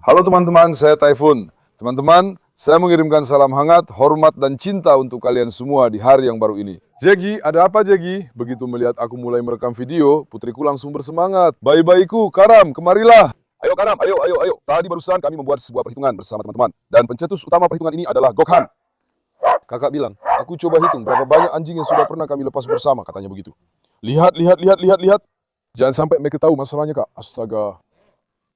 Halo teman-teman, saya Typhoon. Teman-teman, saya mengirimkan salam hangat, hormat, dan cinta untuk kalian semua di hari yang baru ini. Jegi, ada apa Jegi? Begitu melihat aku mulai merekam video, putriku langsung bersemangat. Bayi-bayiku, Karam, kemarilah. Ayo Karam, ayo. Tadi barusan kami membuat sebuah perhitungan bersama teman-teman. Dan pencetus utama perhitungan ini adalah Gokhan. Kakak bilang, aku coba hitung berapa banyak anjing yang sudah pernah kami lepas bersama, katanya begitu. Lihat. Jangan sampai mereka tahu masalahnya, Kak. Astaga.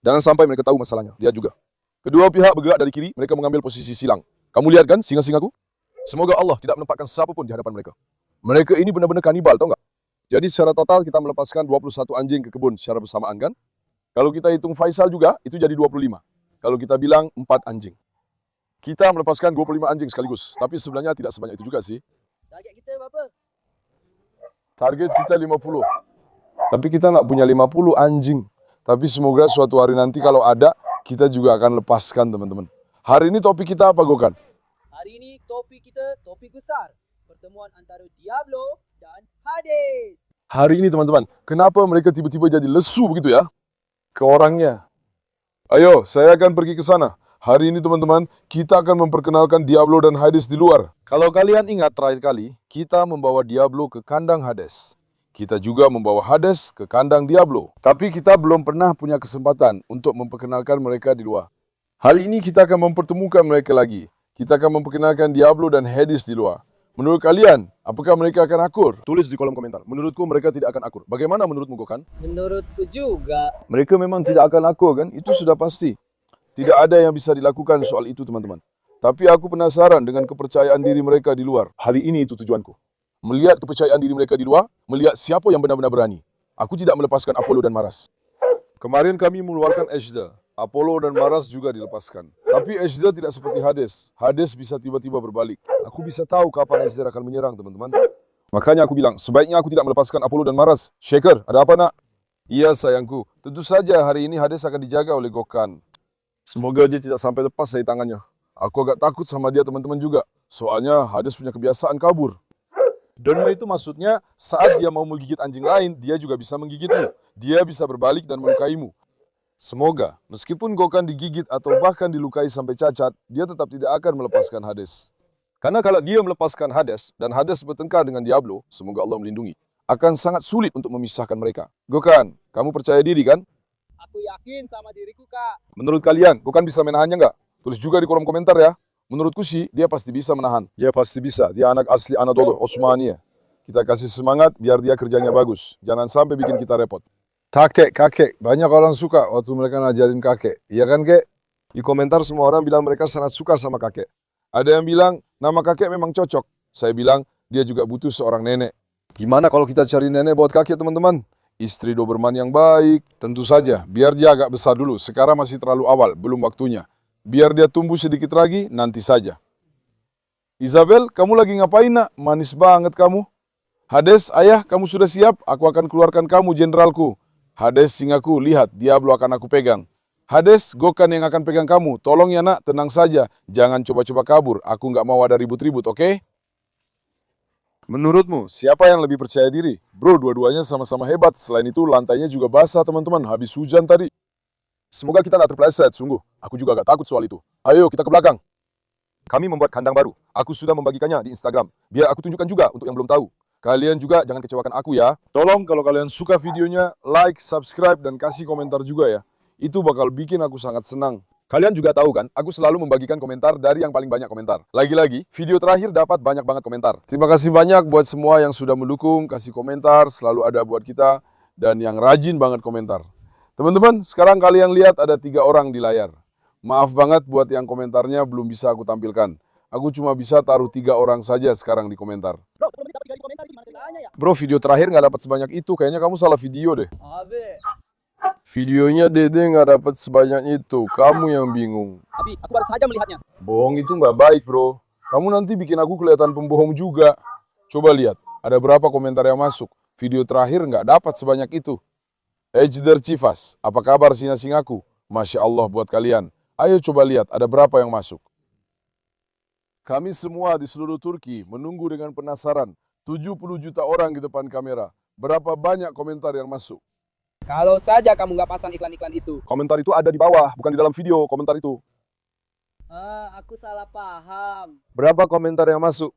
Jangan sampai mereka tahu masalahnya. Lihat juga. Kedua pihak bergerak dari kiri, mereka mengambil posisi silang. Kamu lihat kan singa-singaku? Semoga Allah tidak menempatkan siapapun di hadapan mereka. Mereka ini benar-benar kanibal, tau nggak? Jadi secara total kita melepaskan 21 anjing ke kebun secara bersamaan kan? Kalau kita hitung Faisal juga, itu jadi 25. Kalau kita bilang 4 anjing. Kita melepaskan 25 anjing sekaligus. Tapi sebenarnya tidak sebanyak itu juga sih. Target kita berapa? Target kita 50. Tapi kita nggak punya 50 anjing. Tapi semoga suatu hari nanti kalau ada, kita juga akan lepaskan teman-teman. Hari ini topik kita apa, Gokhan? Hari ini topik kita topik besar. Pertemuan antara Diablo dan Hades. Hari ini teman-teman, kenapa mereka tiba-tiba jadi lesu begitu ya? Ke orangnya. Ayo, saya akan pergi ke sana. Hari ini teman-teman, kita akan memperkenalkan Diablo dan Hades di luar. Kalau kalian ingat terakhir kali, kita membawa Diablo ke kandang Hades. Kita juga membawa Hades ke kandang Diablo. Tapi kita belum pernah punya kesempatan untuk memperkenalkan mereka di luar. Hari ini kita akan mempertemukan mereka lagi. Kita akan memperkenalkan Diablo dan Hades di luar. Menurut kalian, apakah mereka akan akur? Tulis di kolom komentar. Menurutku mereka tidak akan akur. Bagaimana menurutmu, Gokhan? Menurutku juga. Mereka memang tidak akan akur kan? Itu sudah pasti. Tidak ada yang bisa dilakukan soal itu teman-teman. Tapi aku penasaran dengan kepercayaan diri mereka di luar. Hari ini itu tujuanku. Melihat kepercayaan diri mereka di luar, melihat siapa yang benar-benar berani. Aku tidak melepaskan Apollo dan Maras. Kemarin kami mengeluarkan Ejder. Apollo dan Maras juga dilepaskan. Tapi Ejder tidak seperti Hades. Hades bisa tiba-tiba berbalik. Aku bisa tahu kapan Ejder akan menyerang, teman-teman. Makanya aku bilang, sebaiknya aku tidak melepaskan Apollo dan Maras. Shaker, ada apa nak? Iya sayangku, tentu saja hari ini Hades akan dijaga oleh Gokhan. Semoga dia tidak sampai lepas dari tangannya. Aku agak takut sama dia teman-teman juga. Soalnya Hades punya kebiasaan kabur. Donma itu maksudnya saat dia mau menggigit anjing lain, dia juga bisa menggigitmu. Dia bisa berbalik dan melukaimu. Semoga, meskipun Gokhan digigit atau bahkan dilukai sampai cacat, dia tetap tidak akan melepaskan Hades. Karena kalau dia melepaskan Hades, dan Hades bertengkar dengan Diablo, semoga Allah melindungi, akan sangat sulit untuk memisahkan mereka. Gokhan, kamu percaya diri kan? Aku yakin sama diriku, Kak. Menurut kalian, Gokhan bisa menahannya nggak? Tulis juga di kolom komentar ya. Menurutku sih, dia pasti bisa menahan. Dia pasti bisa. Dia anak asli Anadolu, Osmania. Kita kasih semangat biar dia kerjanya bagus. Jangan sampai bikin kita repot. Kakek. Banyak orang suka waktu mereka ngajarin kakek. Iya kan, Kek? Di komentar semua orang bilang mereka sangat suka sama kakek. Ada yang bilang, nama kakek memang cocok. Saya bilang, dia juga butuh seorang nenek. Gimana kalau kita cari nenek buat kakek, teman-teman? Istri Doberman yang baik. Tentu saja, biar dia agak besar dulu. Sekarang masih terlalu awal, belum waktunya. Biar dia tumbuh sedikit lagi, nanti saja. Isabel, kamu lagi ngapain nak? Manis banget kamu. Hades, ayah, kamu sudah siap? Aku akan keluarkan kamu, jenderalku. Hades, singaku, lihat, Diablo akan aku pegang. Hades, Gokhan yang akan pegang kamu. Tolong ya nak, tenang saja. Jangan coba-coba kabur. Aku nggak mau ada ribut-ribut, oke? Menurutmu, siapa yang lebih percaya diri? Bro, dua-duanya sama-sama hebat. Selain itu, lantainya juga basah, teman-teman. Habis hujan tadi. Semoga kita tidak terpeleset, sungguh. Aku juga agak takut soal itu. Ayo, kita ke belakang. Kami membuat kandang baru. Aku sudah membagikannya di Instagram. Biar aku tunjukkan juga untuk yang belum tahu. Kalian juga jangan kecewakan aku ya. Tolong kalau kalian suka videonya, like, subscribe, dan kasih komentar juga ya. Itu bakal bikin aku sangat senang. Kalian juga tahu kan, aku selalu membagikan komentar dari yang paling banyak komentar. Lagi-lagi, video terakhir dapat banyak banget komentar. Terima kasih banyak buat semua yang sudah mendukung, kasih komentar, selalu ada buat kita, dan yang rajin banget komentar. Teman-teman, sekarang kalian lihat ada 3 orang di layar. Maaf banget buat yang komentarnya belum bisa aku tampilkan. Aku cuma bisa taruh 3 orang saja sekarang di komentar. Bro, sebelum dapat 3 di komentar, gimana ceritanya ya? Bro, video terakhir nggak dapat sebanyak itu. Kayaknya kamu salah video deh. Abi, Videonya Dede nggak dapat sebanyak itu. Kamu yang bingung. aku baru saja melihatnya. Bohong itu nggak baik, bro. Kamu nanti bikin aku kelihatan pembohong juga. Coba lihat, ada berapa komentar yang masuk. Video terakhir nggak dapat sebanyak itu. Ejder Chivas, apa kabar singa-singaku? Masya Allah buat kalian. Ayo coba lihat, ada berapa yang masuk. Kami semua di seluruh Turki menunggu dengan penasaran. 70 juta orang di depan kamera. Berapa banyak komentar yang masuk? Kalau saja kamu nggak pasang iklan-iklan itu. Komentar itu ada di bawah, bukan di dalam video komentar itu. Aku salah paham. Berapa komentar yang masuk?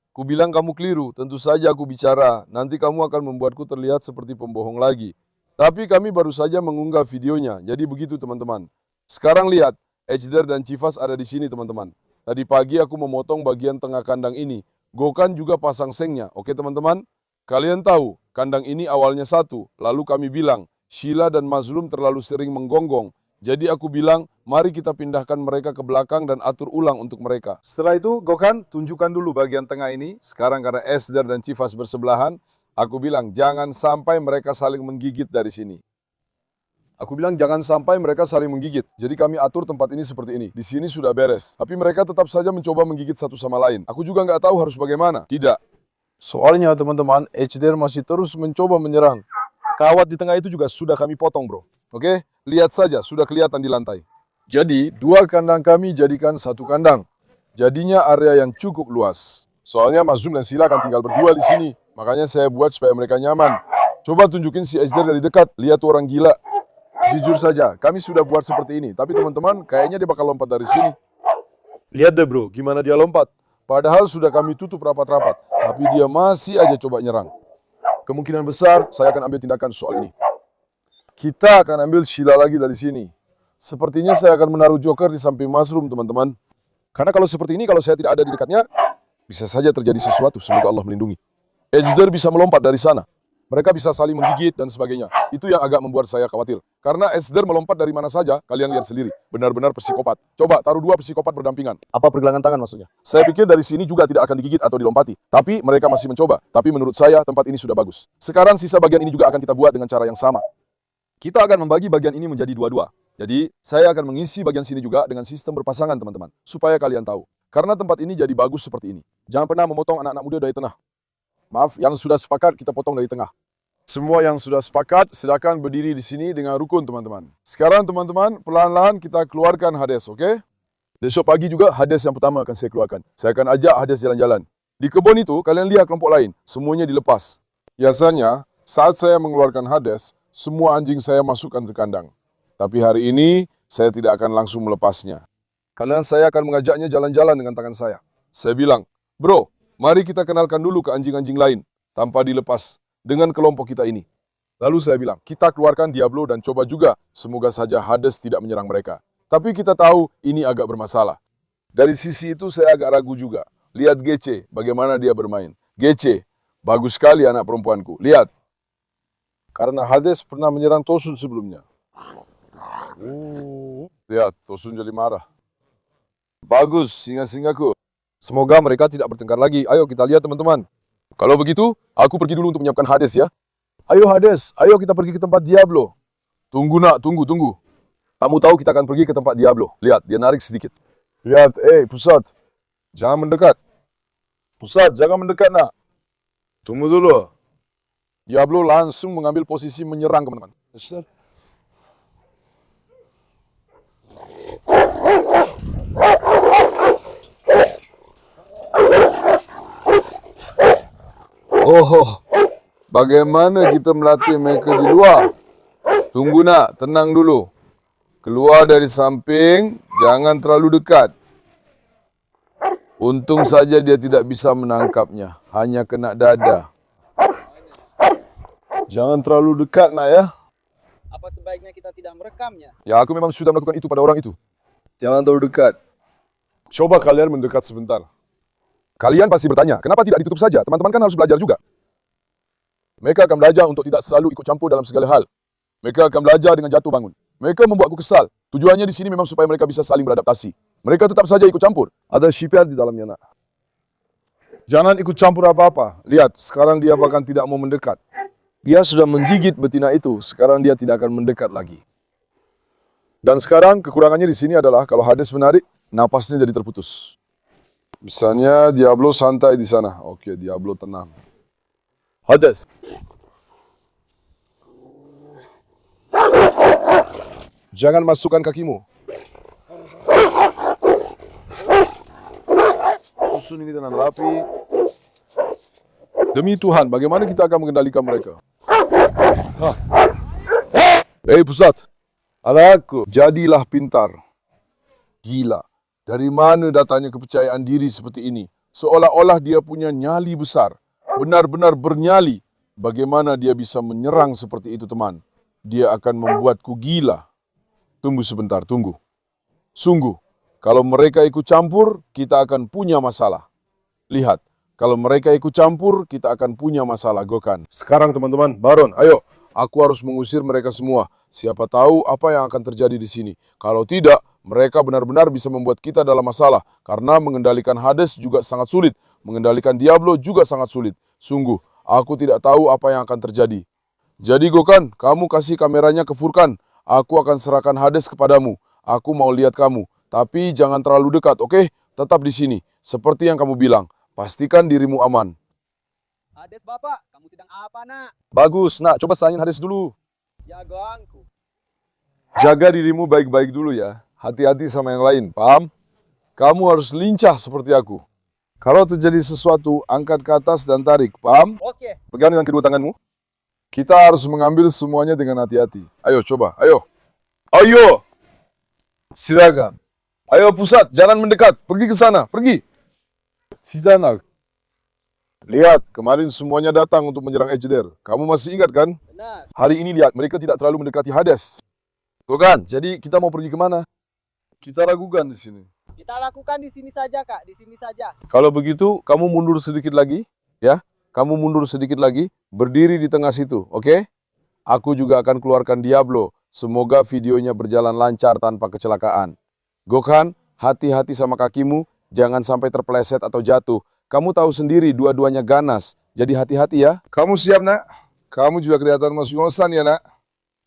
Ku bilang kamu keliru, tentu saja aku bicara. Nanti kamu akan membuatku terlihat seperti pembohong lagi. Tapi kami baru saja mengunggah videonya, jadi begitu teman-teman. Sekarang lihat, Ejder dan Cifas ada di sini teman-teman. Tadi pagi aku memotong bagian tengah kandang ini. Gokan juga pasang sengnya, oke teman-teman? Kalian tahu, kandang ini awalnya satu, lalu kami bilang, Sheila dan Mazlum terlalu sering menggonggong. Jadi aku bilang, mari kita pindahkan mereka ke belakang dan atur ulang untuk mereka. Setelah itu, Gokan, tunjukkan dulu bagian tengah ini. Sekarang karena Ejder dan Cifas bersebelahan, aku bilang, jangan sampai mereka saling menggigit dari sini. Aku bilang jangan sampai mereka saling menggigit. Jadi kami atur tempat ini seperti ini. Di sini sudah beres. Tapi mereka tetap saja mencoba menggigit satu sama lain. Aku juga nggak tahu harus bagaimana. Tidak. Soalnya teman-teman, Ejder masih terus mencoba menyerang. Kawat di tengah itu juga sudah kami potong bro. Oke? Lihat saja, sudah kelihatan di lantai. Jadi, dua kandang kami jadikan satu kandang. Jadinya area yang cukup luas. Soalnya Mazlum dan Sheila akan tinggal berdua di sini. Makanya saya buat supaya mereka nyaman. Coba tunjukin si Ejder dari dekat. Lihat tuh orang gila. Jujur saja, kami sudah buat seperti ini. Tapi teman-teman, kayaknya dia bakal lompat dari sini. Lihat deh bro, gimana dia lompat. Padahal sudah kami tutup rapat-rapat. Tapi dia masih aja coba nyerang. Kemungkinan besar, saya akan ambil tindakan soal ini. Kita akan ambil Sheila lagi dari sini. Sepertinya saya akan menaruh Joker di samping Mazlum, teman-teman. Karena kalau seperti ini, kalau saya tidak ada di dekatnya, bisa saja terjadi sesuatu. Semoga Allah melindungi. Ejder bisa melompat dari sana. Mereka bisa saling menggigit dan sebagainya. Itu yang agak membuat saya khawatir. Karena Ejder melompat dari mana saja, kalian lihat sendiri. Benar-benar psikopat. Coba taruh dua psikopat berdampingan. Apa pergelangan tangan maksudnya? Saya pikir dari sini juga tidak akan digigit atau dilompati. Tapi mereka masih mencoba. Tapi menurut saya tempat ini sudah bagus. Sekarang sisa bagian ini juga akan kita buat dengan cara yang sama. Kita akan membagi bagian ini menjadi dua-dua. Jadi saya akan mengisi bagian sini juga dengan sistem berpasangan teman-teman. Supaya kalian tahu. Karena tempat ini jadi bagus seperti ini. Jangan pernah memotong anak-anak muda dari tengah. Maaf, yang sudah sepakat kita potong dari tengah. Semua yang sudah sepakat, silakan berdiri di sini dengan rukun, teman-teman. Sekarang, teman-teman, perlahan-lahan kita keluarkan Hades, oke? Besok pagi juga Hades yang pertama akan saya keluarkan. Saya akan ajak Hades jalan-jalan. Di kebun itu, kalian lihat kelompok lain. Semuanya dilepas. Biasanya, saat saya mengeluarkan Hades, semua anjing saya masukkan ke kandang. Tapi hari ini, saya tidak akan langsung melepasnya. Karena saya akan mengajaknya jalan-jalan dengan tangan saya. Saya bilang, bro, mari kita kenalkan dulu ke anjing-anjing lain. Tanpa dilepas. Dengan kelompok kita ini. Lalu saya bilang, kita keluarkan Diablo dan coba juga, semoga saja Hades tidak menyerang mereka. Tapi kita tahu ini agak bermasalah. Dari sisi itu saya agak ragu juga. Lihat GC, bagaimana dia bermain. GC, bagus sekali anak perempuanku. Lihat. Karena Hades pernah menyerang Tosun sebelumnya. Lihat, Tosun jadi marah. Bagus, singa-singaku. Semoga mereka tidak bertengkar lagi. Ayo kita lihat teman-teman. Kalau begitu, aku pergi dulu untuk menyiapkan Hades ya. Ayo Hades, ayo kita pergi ke tempat Diablo. Tunggu nak, tunggu. Kamu tahu kita akan pergi ke tempat Diablo. Lihat, dia narik sedikit. Lihat, Pusat. Jangan mendekat. Pusat, jangan mendekat nak. Tunggu dulu. Diablo langsung mengambil posisi menyerang teman-teman. Oh, bagaimana kita melatih mereka di luar? Tunggu nak, tenang dulu. Keluar dari samping, jangan terlalu dekat. Untung saja dia tidak bisa menangkapnya, hanya kena dada. Jangan terlalu dekat nak ya. Apa sebaiknya kita tidak merekamnya? Ya, aku memang sudah melakukan itu pada orang itu. Jangan terlalu dekat. Coba kalian mendekat sebentar. Kalian pasti bertanya, kenapa tidak ditutup saja? Teman-teman kan harus belajar juga. Mereka akan belajar untuk tidak selalu ikut campur dalam segala hal. Mereka akan belajar dengan jatuh bangun. Mereka membuatku kesal. Tujuannya di sini memang supaya mereka bisa saling beradaptasi. Mereka tetap saja ikut campur. Ada shipyard di dalamnya nak. Jangan ikut campur apa-apa. Lihat, sekarang dia bahkan tidak mau mendekat. Dia sudah menggigit betina itu. Sekarang dia tidak akan mendekat lagi. Dan sekarang kekurangannya di sini adalah kalau Hades menarik, napasnya jadi terputus. Misalnya Diablo santai di sana. Oke, Diablo tenang. Hades. Jangan masukkan kakimu. Susun ini dengan rapi. Demi Tuhan, bagaimana kita akan mengendalikan mereka? Hei pusat, anakku, jadilah pintar. Gila, dari mana datangnya kepercayaan diri seperti ini? Seolah-olah dia punya nyali besar, benar-benar bernyali. Bagaimana dia bisa menyerang seperti itu, teman? Dia akan membuatku gila. Tunggu sebentar, tunggu. Sungguh, kalau mereka ikut campur, kita akan punya masalah. Lihat, kalau mereka ikut campur, kita akan punya masalah, Gokhan. Sekarang teman-teman, Baron, ayo. Aku harus mengusir mereka semua. Siapa tahu apa yang akan terjadi di sini. Kalau tidak, mereka benar-benar bisa membuat kita dalam masalah. Karena mengendalikan Hades juga sangat sulit. Mengendalikan Diablo juga sangat sulit. Sungguh, aku tidak tahu apa yang akan terjadi. Jadi Gokhan, kamu kasih kameranya ke Furkan. Aku akan serahkan Hades kepadamu. Aku mau lihat kamu. Tapi jangan terlalu dekat, oke? Tetap di sini. Seperti yang kamu bilang. Pastikan dirimu aman. Hades Bapak, kamu sedang apa nak? Bagus, nak. Coba salangin Hades dulu. Ya gangku. Jaga dirimu baik-baik dulu ya. Hati-hati sama yang lain, paham? Kamu harus lincah seperti aku. Kalau terjadi sesuatu, angkat ke atas dan tarik, paham? Oke. Pegang dengan kedua tanganmu. Kita harus mengambil semuanya dengan hati-hati. Ayo, coba. Ayo. Ayo! Silakan. Ayo pusat, jangan mendekat. Pergi ke sana, pergi. Tidak nak. Lihat, kemarin semuanya datang untuk menyerang Ejder. Kamu masih ingat kan? Benar. Hari ini lihat, mereka tidak terlalu mendekati Hades. Bukan, jadi kita mau pergi kemana? Kita ragukan di sini. Kita lakukan di sini saja Kak, di sini saja. Kalau begitu, kamu mundur sedikit lagi, ya. Kamu mundur sedikit lagi, berdiri di tengah situ, oke? Aku juga akan keluarkan Diablo. Semoga videonya berjalan lancar tanpa kecelakaan. Gokhan, hati-hati sama kakimu, jangan sampai terpeleset atau jatuh. Kamu tahu sendiri dua-duanya ganas, jadi hati-hati ya. Kamu siap, nak? Kamu juga kelihatan masih ngosan ya, nak?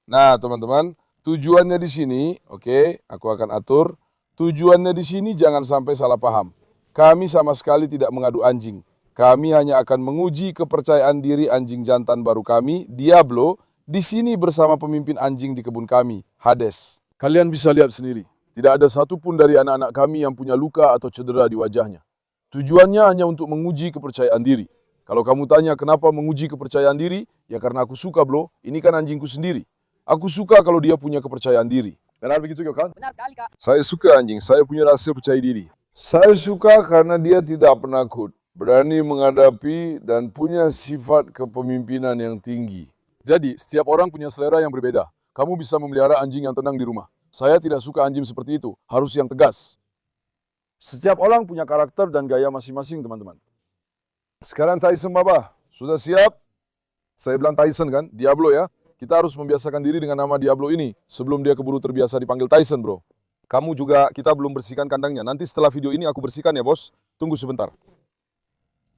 Nah, teman-teman, tujuannya di sini, oke, aku akan atur. Tujuannya di sini jangan sampai salah paham. Kami sama sekali tidak mengadu anjing. Kami hanya akan menguji kepercayaan diri anjing jantan baru kami, Diablo, di sini bersama pemimpin anjing di kebun kami, Hades. Kalian bisa lihat sendiri, tidak ada satupun dari anak-anak kami yang punya luka atau cedera di wajahnya. Tujuannya hanya untuk menguji kepercayaan diri. Kalau kamu tanya kenapa menguji kepercayaan diri, ya karena aku suka, bro. Ini kan anjingku sendiri. Aku suka kalau dia punya kepercayaan diri. Benar begitu, Gokhan? Benar sekali Kak. Saya suka anjing, saya punya rasa percaya diri. Saya suka karena dia tidak penakut, berani menghadapi dan punya sifat kepemimpinan yang tinggi. Jadi, setiap orang punya selera yang berbeda. Kamu bisa memelihara anjing yang tenang di rumah. Saya tidak suka anjing seperti itu, harus yang tegas. Setiap orang punya karakter dan gaya masing-masing, teman-teman. Sekarang Tyson, Baba. Sudah siap? Saya bilang Tyson kan, Diablo ya. Kita harus membiasakan diri dengan nama Diablo ini sebelum dia keburu terbiasa dipanggil Tyson, bro. Kamu juga, kita belum bersihkan kandangnya. Nanti setelah video ini aku bersihkan ya, bos. Tunggu sebentar.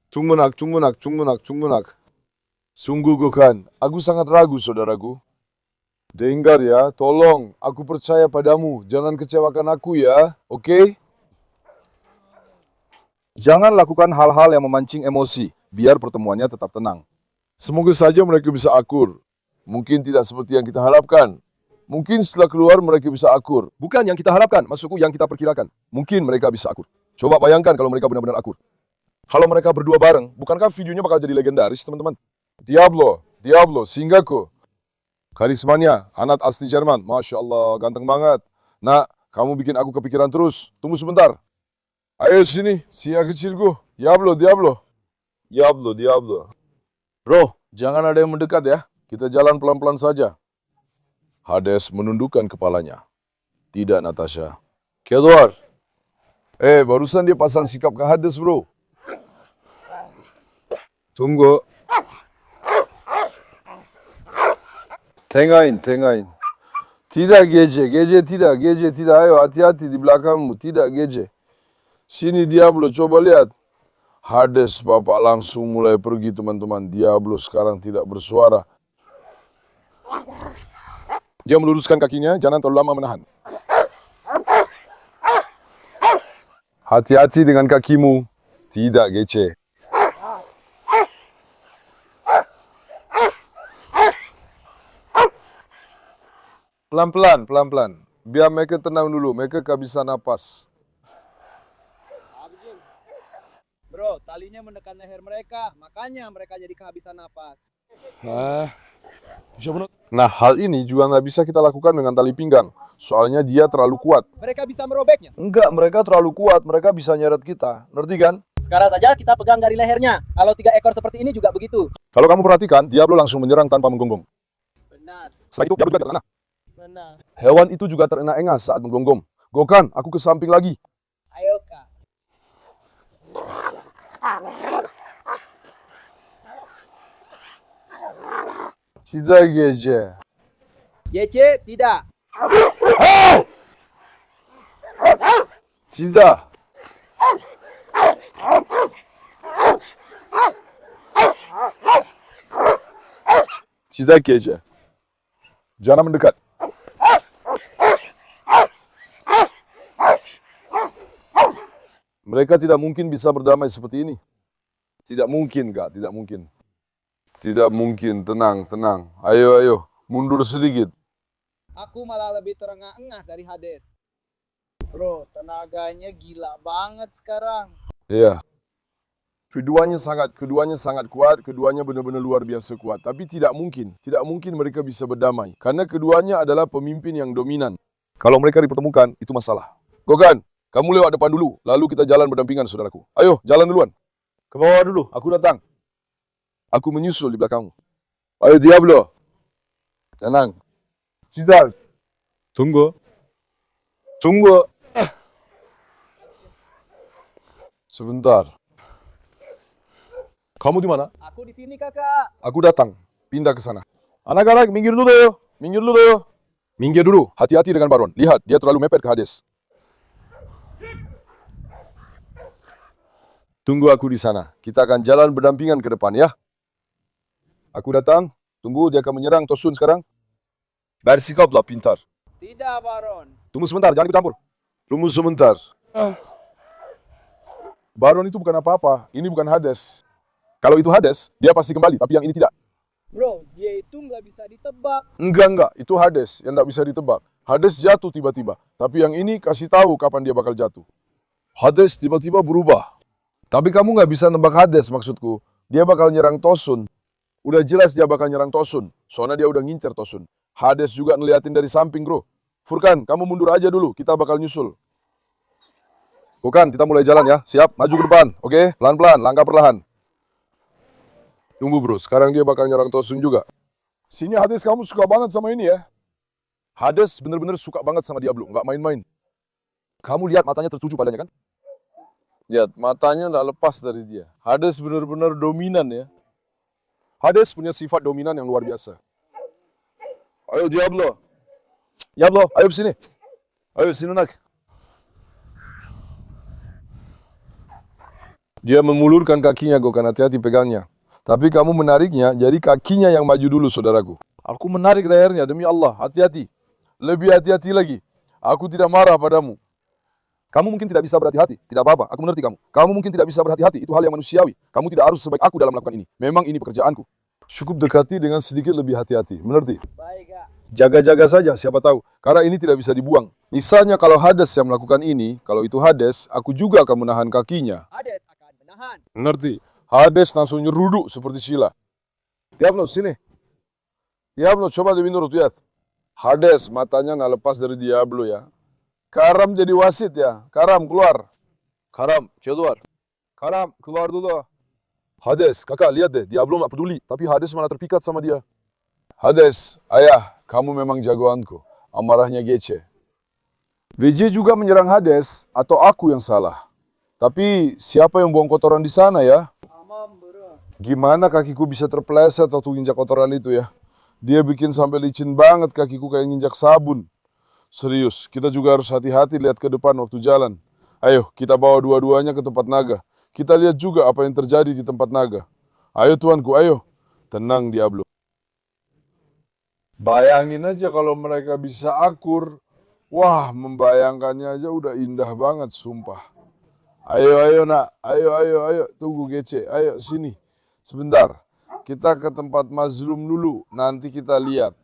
Tunggu nak. Sungguh Gokhan, aku sangat ragu, saudaraku. Dengar ya, tolong, aku percaya padamu. Jangan kecewakan aku ya, oke? Jangan lakukan hal-hal yang memancing emosi, biar pertemuannya tetap tenang. Semoga saja mereka bisa akur. Mungkin tidak seperti yang kita harapkan. Mungkin setelah keluar mereka bisa akur. Bukan yang kita harapkan, maksudku yang kita perkirakan. Mungkin mereka bisa akur. Coba bayangkan kalau mereka benar-benar akur. Kalau mereka berdua bareng, bukankah videonya bakal jadi legendaris, teman-teman? Diablo, Singgako. Karismanya, anak asli Jerman. Masya Allah, ganteng banget. Nak, kamu bikin aku kepikiran terus. Tunggu sebentar. Ayo sini, singa kecilku. Diablo. Bro, jangan ada yang mendekat ya. Kita jalan pelan-pelan saja. Hades menundukkan kepalanya. Tidak, Natasha. Keluar. Barusan dia pasang sikap ke Hades, bro. Tunggu. Tengahin. Tidak gece tidak. Ayo hati-hati di belakangmu, tidak gece. Sini Diablo, coba lihat. Hades, Bapak langsung mulai pergi, teman-teman. Diablo sekarang tidak bersuara. Dia meluruskan kakinya, jangan terlalu lama menahan. Hati-hati dengan kakimu. Tidak gece. Pelan-pelan. Biar mereka tenang dulu, mereka kehabisan napas. Bro, talinya menekan leher mereka, makanya mereka jadi kehabisan napas. Nah, hal ini juga nggak bisa kita lakukan dengan tali pinggang. Soalnya dia terlalu kuat. Mereka bisa merobeknya. Enggak, mereka terlalu kuat. Mereka bisa nyeret kita. Ngerti kan? Sekarang saja kita pegang dari lehernya. Kalau 3 ekor seperti ini juga begitu. Kalau kamu perhatikan, Diablo langsung menyerang tanpa menggonggong. Benar. Setelah itu, Diablo juga terlena. Benar. Hewan itu juga terengah-engah saat menggonggong. Gokan, aku ke samping lagi. Ayo kak. Tidak, gece. YC tidak. Tidak. Tidak, gece. Jangan mendekat. Mereka tidak mungkin bisa berdamai seperti ini. Tidak mungkin, Kak. Tidak mungkin. Tidak mungkin. Tenang, tenang. Ayo, ayo. Mundur sedikit. Aku malah lebih terengah-engah dari Hades. Bro, tenaganya gila banget sekarang. Iya. Keduanya sangat kuat, keduanya benar-benar luar biasa kuat. Tapi tidak mungkin mereka bisa berdamai. Karena keduanya adalah pemimpin yang dominan. Kalau mereka dipertemukan, itu masalah. Gokan, kamu lewat depan dulu, lalu kita jalan berdampingan, saudaraku. Ayo, jalan duluan. Ke bawah dulu, aku datang. Aku menyusul di belakangmu. Ayo, Diablo. Tenang. Tidak. Tunggu. Tunggu. Sebentar. Kamu di mana? Aku di sini kakak. Aku datang. Pindah ke sana. Anak-anak, minggir dulu. Minggir dulu. Minggir dulu. Hati-hati dengan Baron. Lihat, dia terlalu mepet ke Hades. Tunggu aku di sana. Kita akan jalan berdampingan ke depan, ya. Aku datang. Tunggu, dia akan menyerang Tosun sekarang. Bersikaplah pintar. Tidak Baron. Tunggu sebentar, jangan ikut campur. Tunggu sebentar. Baron itu bukan apa-apa. Ini bukan Hades. Kalau itu Hades, dia pasti kembali. Tapi yang ini tidak. Bro, dia itu nggak bisa ditebak. Enggak. Itu Hades yang nggak bisa ditebak. Hades jatuh tiba-tiba. Tapi yang ini kasih tahu kapan dia bakal jatuh. Hades tiba-tiba berubah. Tapi kamu nggak bisa nebak Hades maksudku. Dia bakal nyerang Tosun. Udah jelas dia bakal nyerang Tosun. Soalnya dia udah ngincer Tosun. Hades juga ngeliatin dari samping, bro. Furkan, kamu mundur aja dulu. Kita bakal nyusul. Bukan, kita mulai jalan ya. Siap, maju ke depan. Oke, pelan-pelan, langkah perlahan. Tunggu bro, sekarang dia bakal nyerang Tosun juga. Sini Hades, kamu suka banget sama ini ya. Hades bener-bener suka banget sama Diablo, nggak main-main. Kamu lihat matanya tertuju padanya kan? Lihat, matanya nggak lepas dari dia. Hades bener-bener dominan ya. Hades punya sifat dominan yang luar biasa. Ayo Diablo. Diablo, ayo sini. Ayo sini nak. Dia memulurkan kakinya, Gokan, hati-hati pegangnya. Tapi kamu menariknya, jadi kakinya yang maju dulu, saudaraku. Aku menarik lehernya, demi Allah, hati-hati. Lebih hati-hati lagi. Aku tidak marah padamu. Kamu mungkin tidak bisa berhati-hati, tidak apa-apa, aku mengerti kamu. Kamu mungkin tidak bisa berhati-hati, itu hal yang manusiawi. Kamu tidak harus sebaik aku dalam melakukan ini. Memang ini pekerjaanku. Cukup dekati dengan sedikit lebih hati-hati, mengerti? Baik kak. Jaga-jaga saja, siapa tahu. Karena ini tidak bisa dibuang. Misalnya kalau Hades yang melakukan ini, kalau itu Hades, aku juga akan menahan kakinya. Hades akan menahan. Mengerti? Hades langsung nyeruduk seperti Sheila. Diablo, sini. Diablo, coba di menurut lihat. Hades matanya nggak lepas dari Diablo ya. Karam jadi wasit ya. Karam keluar. Karam, keluar. Karam, keluar dulu. Hades, kakak lihat deh. Diablo nggak peduli. Tapi Hades malah terpikat sama dia. Hades, ayah, kamu memang jagoanku. Amarahnya Gece. VJ juga menyerang Hades atau aku yang salah? Tapi siapa yang buang kotoran di sana ya? Gimana kakiku bisa terpeleset waktu nginjak kotoran itu ya? Dia bikin sampai licin banget kakiku kayak nginjak sabun. Serius, kita juga harus hati-hati lihat ke depan waktu jalan. Ayo, kita bawa dua-duanya ke tempat naga. Kita lihat juga apa yang terjadi di tempat naga. Ayo tuanku, ayo. Tenang Diablo. Bayangin aja kalau mereka bisa akur. Wah, membayangkannya aja udah indah banget, sumpah. Ayo nak, ayo. Tunggu Gece, ayo sini. Sebentar, kita ke tempat Mazlum dulu, nanti kita lihat.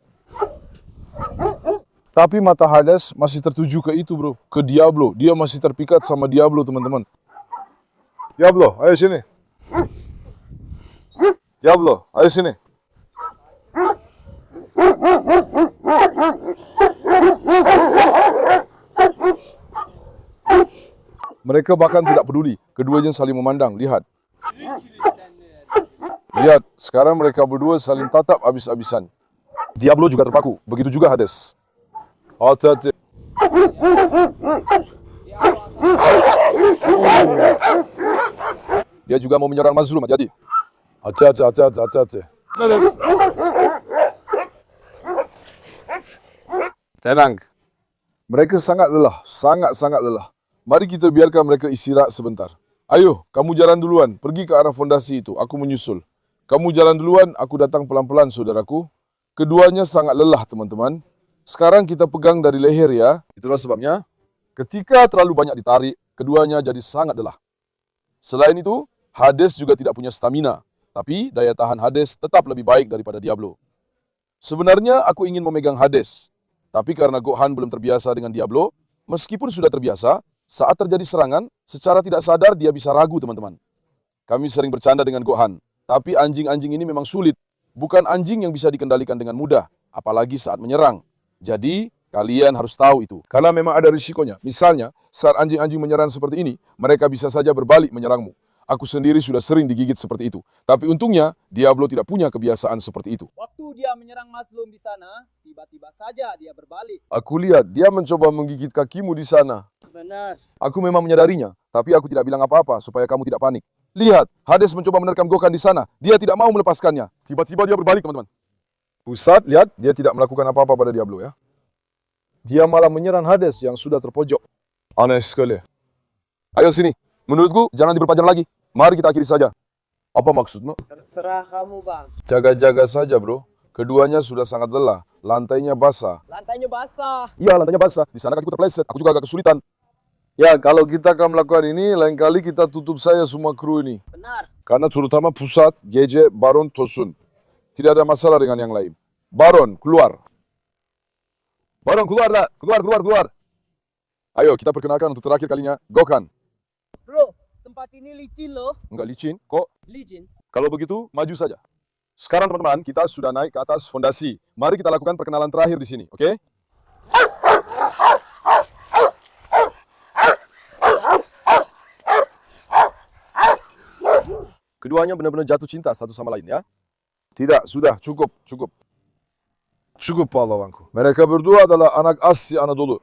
Tapi mata Hades masih tertuju ke itu bro, ke Diablo. Dia masih terpikat sama Diablo teman-teman. Diablo, ayo sini. Diablo, ayo sini. Mereka bahkan tidak peduli. Keduanya saling memandang. Lihat. Lihat, sekarang mereka berdua saling tatap habis-habisan. Diablo juga terpaku. Begitu juga Hades. Hati-hati. Dia juga mau menyerang Mazlum, hati-hati. Hati-hati. Tenang. Mereka sangat lelah, sangat-sangat lelah. Mari kita biarkan mereka istirahat sebentar. Ayo, kamu jalan duluan. Pergi ke arah fondasi itu. Aku menyusul. Kamu jalan duluan, aku datang pelan-pelan, saudaraku. Keduanya sangat lelah, teman-teman. Sekarang kita pegang dari leher ya. Itulah sebabnya, ketika terlalu banyak ditarik, keduanya jadi sangat lelah. Selain itu, Hades juga tidak punya stamina. Tapi daya tahan Hades tetap lebih baik daripada Diablo. Sebenarnya aku ingin memegang Hades. Tapi karena Gohan belum terbiasa dengan Diablo, meskipun sudah terbiasa, saat terjadi serangan, secara tidak sadar dia bisa ragu, teman-teman. Kami sering bercanda dengan Gohan. Tapi anjing-anjing ini memang sulit. Bukan anjing yang bisa dikendalikan dengan mudah, apalagi saat menyerang. Jadi, kalian harus tahu itu. Karena memang ada risikonya. Misalnya, saat anjing-anjing menyerang seperti ini, mereka bisa saja berbalik menyerangmu. Aku sendiri sudah sering digigit seperti itu. Tapi untungnya, Diablo tidak punya kebiasaan seperti itu. Waktu dia menyerang Mazlum di sana, tiba-tiba saja dia berbalik. Aku lihat dia mencoba menggigit kakimu di sana. Benar. Aku memang menyadarinya, tapi aku tidak bilang apa-apa supaya kamu tidak panik. Lihat, Hades mencoba menerkam Gohan di sana. Dia tidak mau melepaskannya. Tiba-tiba dia berbalik, teman-teman. Pusat, lihat, dia tidak melakukan apa-apa pada Diablo ya. Dia malah menyerang Hades yang sudah terpojok. Aneh sekali. Ayo sini. Menurutku, jangan diperpanjang lagi. Mari kita akhiri saja. Apa maksudmu? Terserah kamu, Bang. Jaga-jaga saja, bro. Keduanya sudah sangat lelah. Lantainya basah. Lantainya basah. Iya, lantainya basah. Di sana kan aku terpleset. Aku juga agak kesulitan. Ya, kalau kita akan melakukan ini, lain kali kita tutup saja semua kru ini. Benar. Karena terutama Pusat, GJ, Baron, Tosun. Tidak ada masalah dengan yang lain. Baron, keluar. Baron, keluar dah. Keluar. Ayo, kita perkenalkan untuk terakhir kalinya, Gohan. Bro, tempat ini licin loh. Enggak licin, kok. Licin? Kalau begitu, maju saja. Sekarang teman-teman, kita sudah naik ke atas fondasi. Mari kita lakukan perkenalan terakhir di sini, oke? Keduanya benar-benar jatuh cinta satu sama lain ya. Tidak, sudah, cukup. Cukup pahlawanku. Mereka berdua adalah anak asli Anadolu.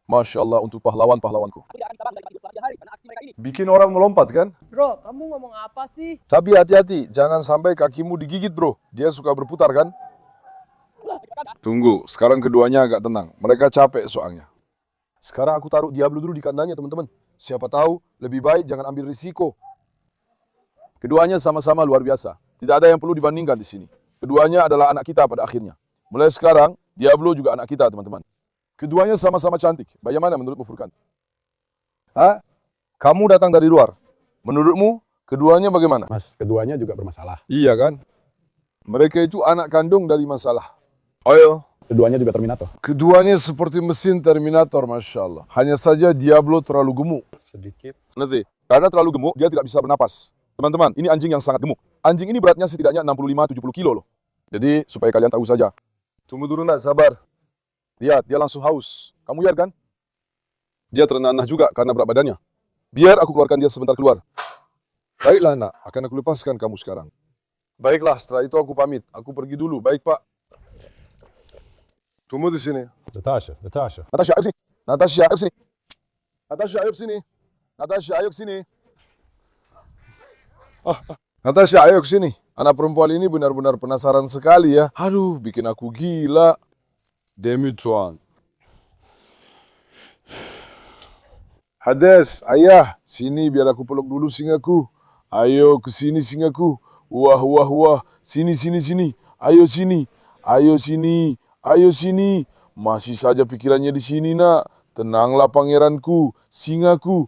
Masya Allah untuk pahlawan-pahlawanku. Aku tidak akan sabar lagi selama 3 hari karena aksi mereka ini. Bikin orang melompat kan? Bro, kamu ngomong apa sih? Tapi hati-hati, jangan sampai kakimu digigit bro. Dia suka berputar kan? Tunggu, sekarang keduanya agak tenang. Mereka capek soalnya. Sekarang aku taruh Diablo dulu di kandangnya teman-teman. Siapa tahu, lebih baik jangan ambil risiko. Keduanya sama-sama luar biasa. Tidak ada yang perlu dibandingkan di sini. Keduanya adalah anak kita pada akhirnya. Mulai sekarang, Diablo juga anak kita teman-teman. Keduanya sama-sama cantik. Bagaimana menurutmu Furkan? Hah? Kamu datang dari luar. Menurutmu, keduanya bagaimana? Mas, keduanya juga bermasalah. Iya kan? Mereka itu anak kandung dari masalah. Ayo. Keduanya juga Terminator. Keduanya seperti mesin Terminator, Masya Allah. Hanya saja Diablo terlalu gemuk. Sedikit. Nanti, karena terlalu gemuk, dia tidak bisa bernapas. Teman-teman, ini anjing yang sangat gemuk. Anjing ini beratnya setidaknya 65-70 kilo loh. Jadi, supaya kalian tahu saja. Tunggu dulu nak, sabar. Lihat, dia langsung haus. Kamu lihat kan? Dia terendah juga karena berat badannya. Biar aku keluarkan dia sebentar keluar. Baiklah nak, akan aku lepaskan kamu sekarang. Baiklah, setelah itu aku pamit. Aku pergi dulu, baik pak. Tunggu di sini. Natasha. Natasha, ayo sini. Natasha, ayo sini. Natasha, ayo sini. Natasha, ayo sini. Natasha, ayo ke sini. Anak perempuan ini benar-benar penasaran sekali ya. Aduh, bikin aku gila. Demi Tuhan. Hades, ayah, sini biar aku peluk dulu singaku. Ayo ke sini singaku. Wah. Sini. Ayo sini. Masih saja pikirannya di sini nak. Tenanglah pangeranku. Singaku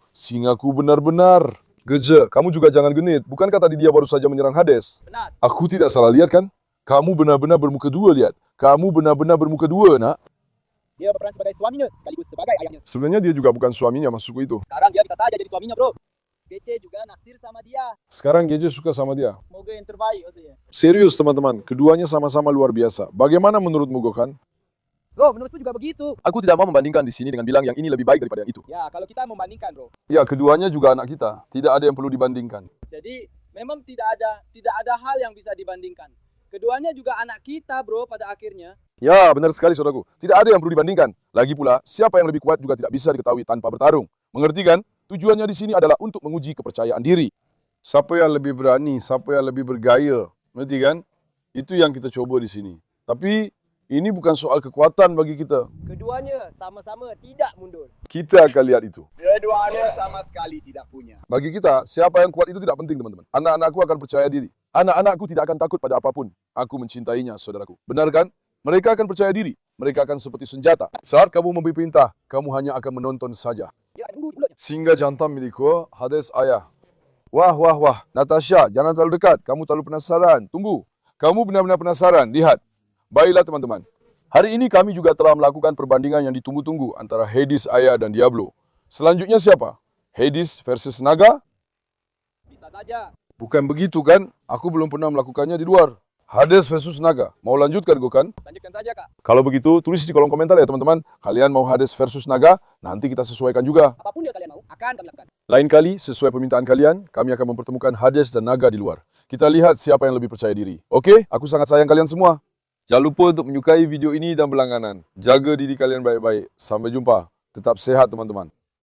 benar-benar. Geje, kamu juga jangan genit. Bukankah tadi dia baru saja menyerang Hades? Benar. Aku tidak salah lihat kan? Kamu benar-benar bermuka dua, lihat. Kamu benar-benar bermuka dua, nak. Dia berperan sebagai suaminya sekaligus sebagai ayahnya. Sebenarnya dia juga bukan suaminya, maksudku itu. Sekarang dia bisa saja jadi suaminya, bro. GC juga naksir sama dia. Sekarang GJ suka sama dia. Semoga yang terbaik maksudnya. Serius teman-teman, keduanya sama-sama luar biasa. Bagaimana menurutmu Gokan? Bro, menurutku juga begitu. Aku tidak mau membandingkan di sini dengan bilang yang ini lebih baik daripada yang itu. Ya, kalau kita membandingkan, bro. Ya, keduanya juga anak kita. Tidak ada yang perlu dibandingkan. Jadi, memang tidak ada hal yang bisa dibandingkan. Keduanya juga anak kita, bro, pada akhirnya. Ya, benar sekali saudaraku. Tidak ada yang perlu dibandingkan. Lagi pula, siapa yang lebih kuat juga tidak bisa diketahui tanpa bertarung. Mengerti kan? Tujuannya di sini adalah untuk menguji kepercayaan diri. Siapa yang lebih berani, siapa yang lebih bergaya. Mengerti kan? Itu yang kita coba di sini. Tapi ini bukan soal kekuatan bagi kita. Keduanya sama-sama tidak mundur. Kita akan lihat itu. Keduanya sama sekali tidak punya. Bagi kita, siapa yang kuat itu tidak penting teman-teman. Anak-anakku akan percaya diri. Anak-anakku tidak akan takut pada apapun. Aku mencintainya, saudaraku. Benar kan? Mereka akan percaya diri. Mereka akan seperti senjata. Saat kamu memberi perintah, kamu hanya akan menonton saja. Ya, tunggu dulu. Singa jantan milikku, Hades ayah. Wah. Natasha, jangan terlalu dekat. Kamu terlalu penasaran. Tunggu. Kamu benar-benar penasaran. Lihat. Baiklah teman-teman. Hari ini kami juga telah melakukan perbandingan yang ditunggu-tunggu antara Hades ayah dan Diablo. Selanjutnya siapa? Hades versus naga? Bisa saja. Bukan begitu kan? Aku belum pernah melakukannya di luar. Hades versus naga. Mau lanjutkan Gokan? Lanjutkan saja, Kak. Kalau begitu, tulis di kolom komentar ya teman-teman. Kalian mau Hades versus naga? Nanti kita sesuaikan juga. Apapun yang kalian mau, akan kami lakukan. Lain kali, sesuai permintaan kalian, kami akan mempertemukan Hades dan naga di luar. Kita lihat siapa yang lebih percaya diri. Oke? Aku sangat sayang kalian semua. Jangan lupa untuk menyukai video ini dan berlangganan. Jaga diri kalian baik-baik. Sampai jumpa. Tetap sehat teman-teman.